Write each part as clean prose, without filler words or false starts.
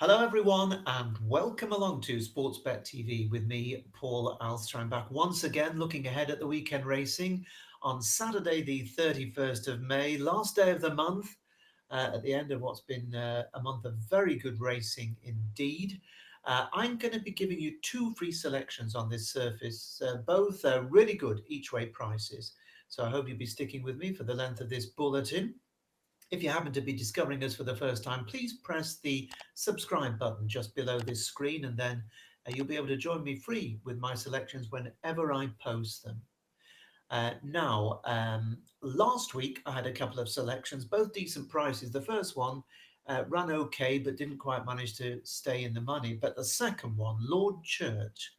Hello, everyone, and welcome along to Sportsbet TV with me, Paul Alster. I'm back once again looking ahead at the weekend racing on Saturday, the 31st of May, last day of the month, at the end of what's been a month of very good racing indeed. I'm going to be giving you two free selections on this surface, both really good each way prices. So I hope you'll be sticking with me for the length of this bulletin. If you happen to be discovering us for the first time, please press the subscribe button just below this screen, and then you'll be able to join me free with my selections whenever I post them. Last week I had a couple of selections, both decent prices. The first one ran okay, but didn't quite manage to stay in the money. But the second one, Lord Church,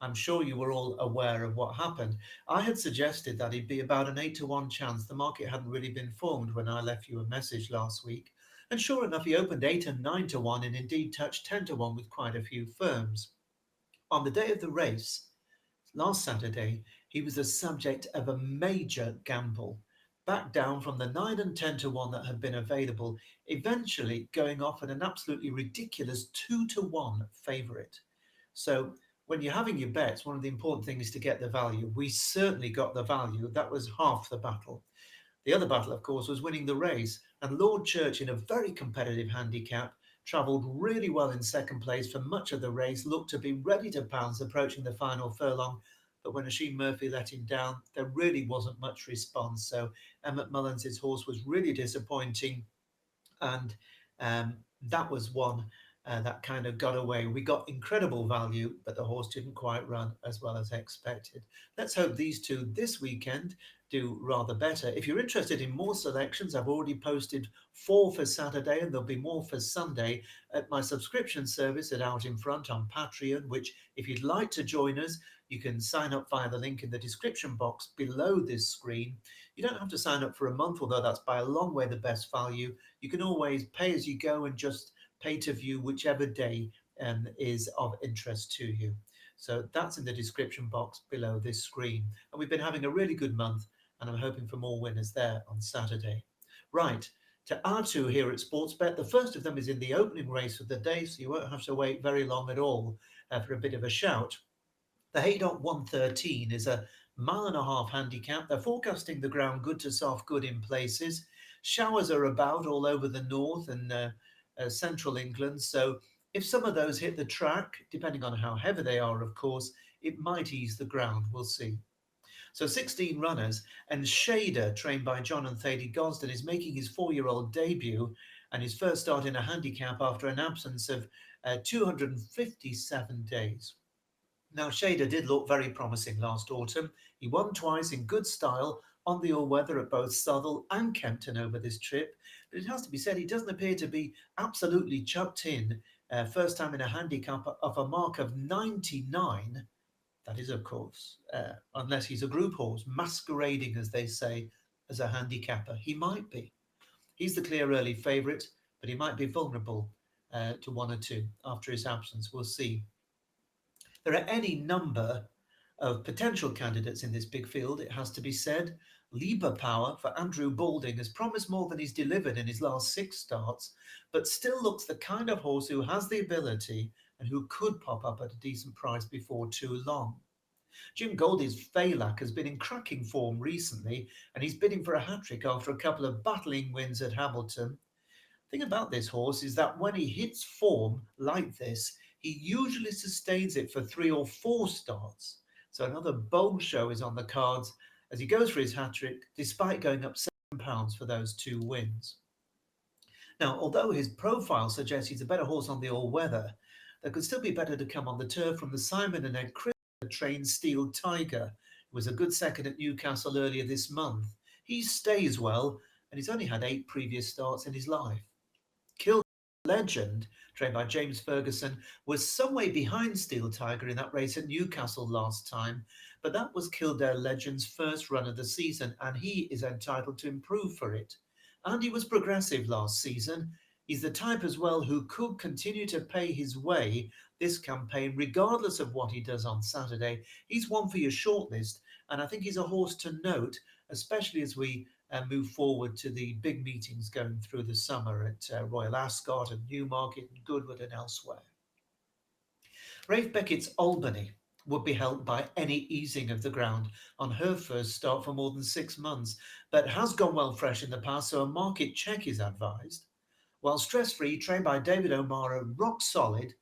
I'm sure you were all aware of what happened. I had suggested that it'd be about an 8 to 1 chance. The market hadn't really been formed when I left you a message last week. And sure enough, he opened 8 and 9 to 1 and indeed touched 10 to 1 with quite a few firms. On the day of the race, last Saturday, he was the subject of a major gamble. Back down from the 9 and 10 to 1 that had been available, eventually going off at an absolutely ridiculous 2 to 1 favourite. So when you're having your bets, one of the important things is to get the value. We certainly got the value. That was half the battle. The other battle, of course, was winning the race. And Lord Church, in a very competitive handicap, travelled really well in second place for much of the race, looked to be ready to pounce approaching the final furlong. But when Oisin Murphy let him down, there really wasn't much response. So Emmett Mullins' horse was really disappointing, and that was one that kind of got away. We got incredible value, but the horse didn't quite run as well as expected. Let's hope these two this weekend do rather better. If you're interested in more selections, I've already posted 4 for Saturday, and there'll be more for Sunday at my subscription service at Out in Front on Patreon, which, if you'd like to join us, you can sign up via the link in the description box below this screen. You don't have to sign up for a month, although that's by a long way the best value. You can always pay as you go and just pay to view whichever day is of interest to you. So that's in the description box below this screen. And we've been having a really good month, and I'm hoping for more winners there on Saturday. Right, to our two here at Sportsbet, the first of them is in the opening race of the day, so you won't have to wait very long at all for a bit of a shout. The Haydock 113 is a mile-and-a-half handicap. They're forecasting the ground good to soft good in places. Showers are about all over the north and central England. So if some of those hit the track, depending on how heavy they are, of course, it might ease the ground. We'll see. So 16 runners, and Shader, trained by John and Thady Gosden, is making his 4-year-old debut and his first start in a handicap after an absence of 257 days. Now, Shader did look very promising last autumn. He won twice in good style on the all-weather at both Southwell and Kempton over this trip. But it has to be said, he doesn't appear to be absolutely chucked in. First time in a handicap of a mark of 99. That is, of course, unless he's a group horse, masquerading, as they say, as a handicapper. He might be. He's the clear early favourite, but he might be vulnerable to 1 or 2 after his absence. We'll see. There are any number of potential candidates in this big field, it has to be said. Lieber Power for Andrew Balding has promised more than he's delivered in his last 6 starts, but still looks the kind of horse who has the ability and who could pop up at a decent price before too long. Jim Goldie's Phelan has been in cracking form recently, and he's bidding for a hat-trick after a couple of battling wins at Hamilton. The thing about this horse is that when he hits form like this, he usually sustains it for 3 or 4 starts. So another bold show is on the cards as he goes for his hat-trick, despite going up £7 for those 2 wins. Now, although his profile suggests he's a better horse on the all-weather, there could still be better to come on the turf from the Simon and Ed Chris trained Steel Tiger, who was a good second at Newcastle earlier this month. He stays well, and he's only had 8 previous starts in his life. Kildare Legend, trained by James Ferguson, was some way behind Steel Tiger in that race at Newcastle last time, but that was Kildare Legend's first run of the season, and he is entitled to improve for it. And he was progressive last season. He's the type as well who could continue to pay his way this campaign, regardless of what he does on Saturday. He's one for your shortlist, and I think he's a horse to note, especially as we move forward to the big meetings going through the summer at Royal Ascot and Newmarket and Goodwood and elsewhere. Rafe Beckett's Albany would be helped by any easing of the ground on her first start for more than 6 months, but has gone well fresh in the past, so a market check is advised. While stress-free, trained by David O'Mara, rock solid,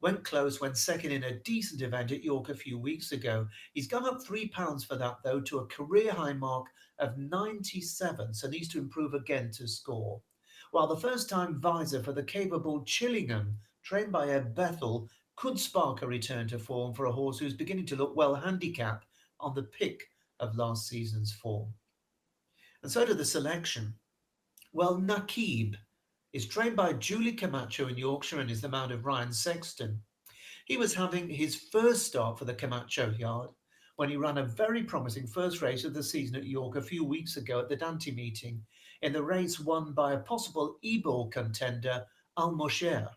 went close when second in a decent event at York a few weeks ago. He's gone up £3 for that, though, to a career high mark of 97, so needs to improve again to score. While the first-time visor for the capable Chillingham, trained by Ed Bethel, could spark a return to form for a horse who's beginning to look well handicapped on the pick of last season's form. And so to the selection. Well, Nakib is trained by Julie Camacho in Yorkshire and is the mount of Ryan Sexton. He was having his first start for the Camacho yard when he ran a very promising first race of the season at York a few weeks ago at the Dante meeting in the race won by a possible Ebor contender, Al Mosher.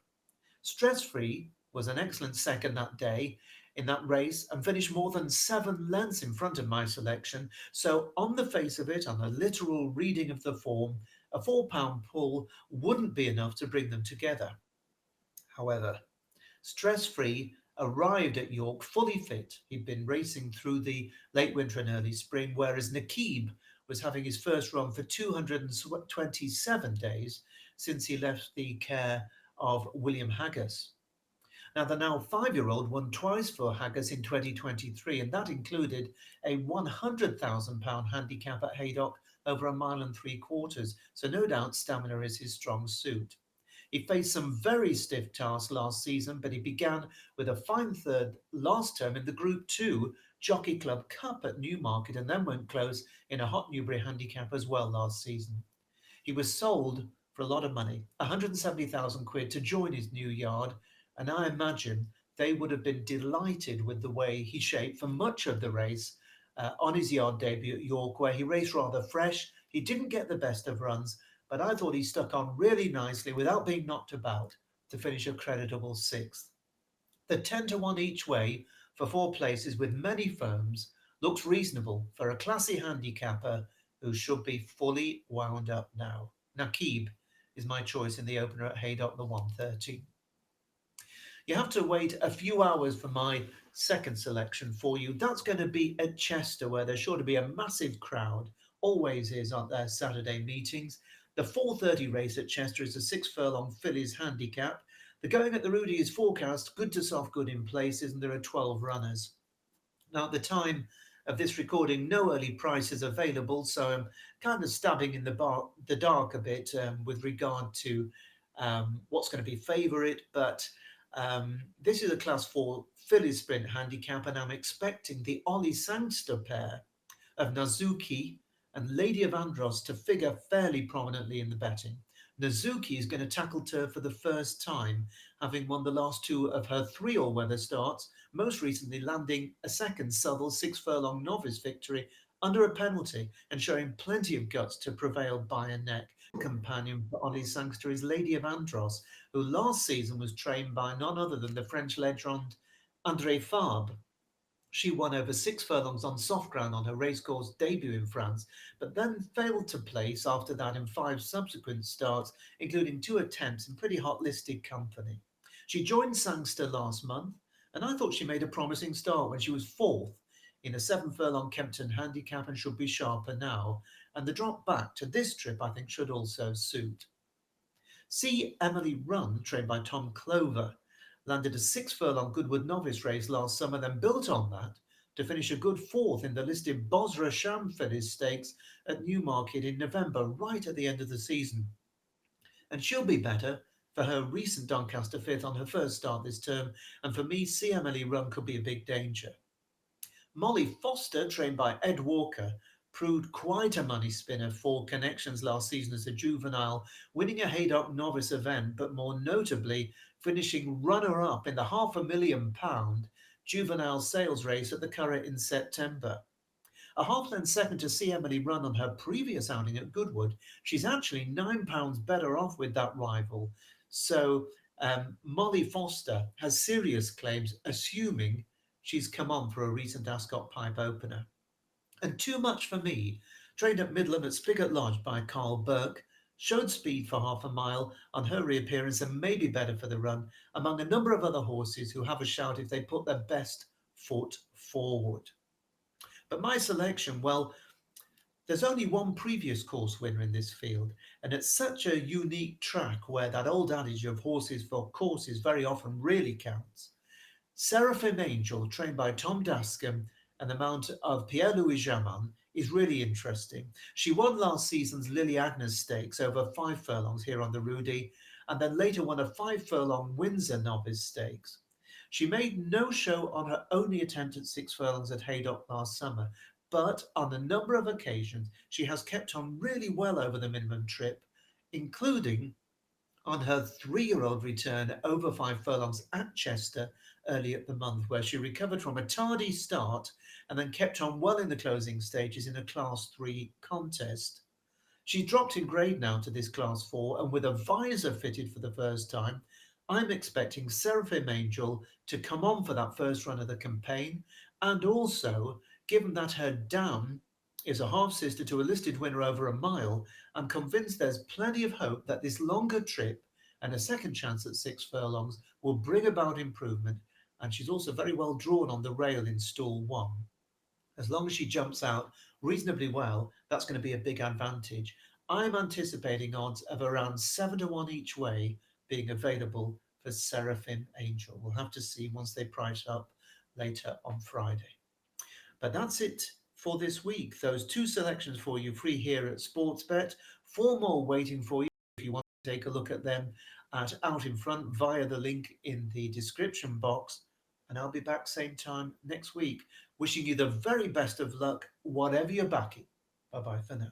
Stress-free was an excellent second that day in that race and finished more than 7 lengths in front of my selection. So on the face of it, on a literal reading of the form, a £4 pull wouldn't be enough to bring them together. However, stress-free arrived at York fully fit. He'd been racing through the late winter and early spring, whereas Nakib was having his first run for 227 days since he left the care of William Haggas. Now, the now 5-year-old won twice for Haggas in 2023, and that included a £100,000 handicap at Haydock over a mile and 3/4, so no doubt stamina is his strong suit. He faced some very stiff tasks last season, but he began with a fine third last term in the Group 2 Jockey Club Cup at Newmarket and then went close in a Hot Newbury handicap as well last season. He was sold for a lot of money, 170,000 quid to join his new yard, and I imagine they would have been delighted with the way he shaped for much of the race on his yard debut at York, where he raced rather fresh. He didn't get the best of runs, but I thought he stuck on really nicely without being knocked about to finish a creditable 6th. The 10-1 each way for 4 places with many firms looks reasonable for a classy handicapper who should be fully wound up now. Nakib is my choice in the opener at Haydock, the 1:30. You have to wait a few hours for my second selection for you. That's going to be at Chester, where there's sure to be a massive crowd. Always is on their Saturday meetings. The 4:30 race at Chester is a 6-furlong fillies handicap. The going at the Rudy is forecast good to soft, good in places, and there are 12 runners. Now, at the time of this recording, no early prices available, so I'm kind of stabbing in the dark a bit with regard to what's going to be favourite, but this is a Class 4 filly sprint handicap, and I'm expecting the Ollie Sangster pair of Nazuki and Lady of Andros to figure fairly prominently in the betting. Nazuki is going to tackle turf for the first time, having won the last 2 of her 3 all-weather starts, most recently landing a second Southwell 6-furlong novice victory under a penalty and showing plenty of guts to prevail by a neck. Companion for Ollie Sangster is Lady of Andros, who last season was trained by none other than the French legend André Fabre. She won over 6 furlongs on soft ground on her racecourse debut in France, but then failed to place after that in 5 subsequent starts, including 2 attempts in pretty hot listed company. She joined Sangster last month, and I thought she made a promising start when she was 4th in a 7-furlong Kempton handicap and should be sharper now, and the drop back to this trip I think should also suit. See Emily Run, trained by Tom Clover, landed a 6-furlong Goodwood novice race last summer, then built on that to finish a good 4th in the listed Bosra Sham Fillies Stakes at Newmarket in November, right at the end of the season. And she'll be better for her recent Doncaster 5th on her first start this term, and for me, See Emily Run could be a big danger. Molly Foster, trained by Ed Walker, proved quite a money spinner for Connections last season as a juvenile, winning a Haydock novice event, but more notably finishing runner-up in the £500,000 juvenile sales race at the Curragh in September. A half-length second to See Emily Run on her previous outing at Goodwood, she's actually £9 better off with that rival. So Molly Foster has serious claims, assuming she's come on for a recent Ascot Pipe opener. And too much for me Trained at Midland at Spigot Lodge by Carl Burke, showed speed for half a mile on her reappearance and may be better for the run, among a number of other horses who have a shout if they put their best foot forward. But my selection, well, there's only one previous course winner in this field, and it's such a unique track where that old adage of horses for courses very often really counts. Seraphim Angel, trained by Tom Dascom and the mount of Pierre-Louis Jamin, is really interesting. She won last season's Lily Agnes Stakes over 5 furlongs here on the Rudy, and then later won a 5 furlong Windsor Novice Stakes. She made no show on her only attempt at 6 furlongs at Haydock last summer, but on a number of occasions she has kept on really well over the minimum trip, including on her 3-year-old return over 5 furlongs at Chester early at the month, where she recovered from a tardy start and then kept on well in the closing stages in a Class 3 contest. She's dropped in grade now to this Class 4, and with a visor fitted for the first time, I'm expecting Seraphim Angel to come on for that first run of the campaign, and also, given that her dam is a half-sister to a listed winner over a mile, I'm convinced there's plenty of hope that this longer trip and a second chance at 6 furlongs will bring about improvement, and she's also very well drawn on the rail in stall 1. As long as she jumps out reasonably well, that's going to be a big advantage. I'm anticipating odds of around 7 to 1 each way being available for Seraphim Angel. We'll have to see once they price up later on Friday. But that's it for this week. Those 2 selections for you free here at Sportsbet. 4 more waiting for you if you want to take a look at them at Out in Front via the link in the description box. And I'll be back same time next week, wishing you the very best of luck, whatever you're backing. Bye-bye for now.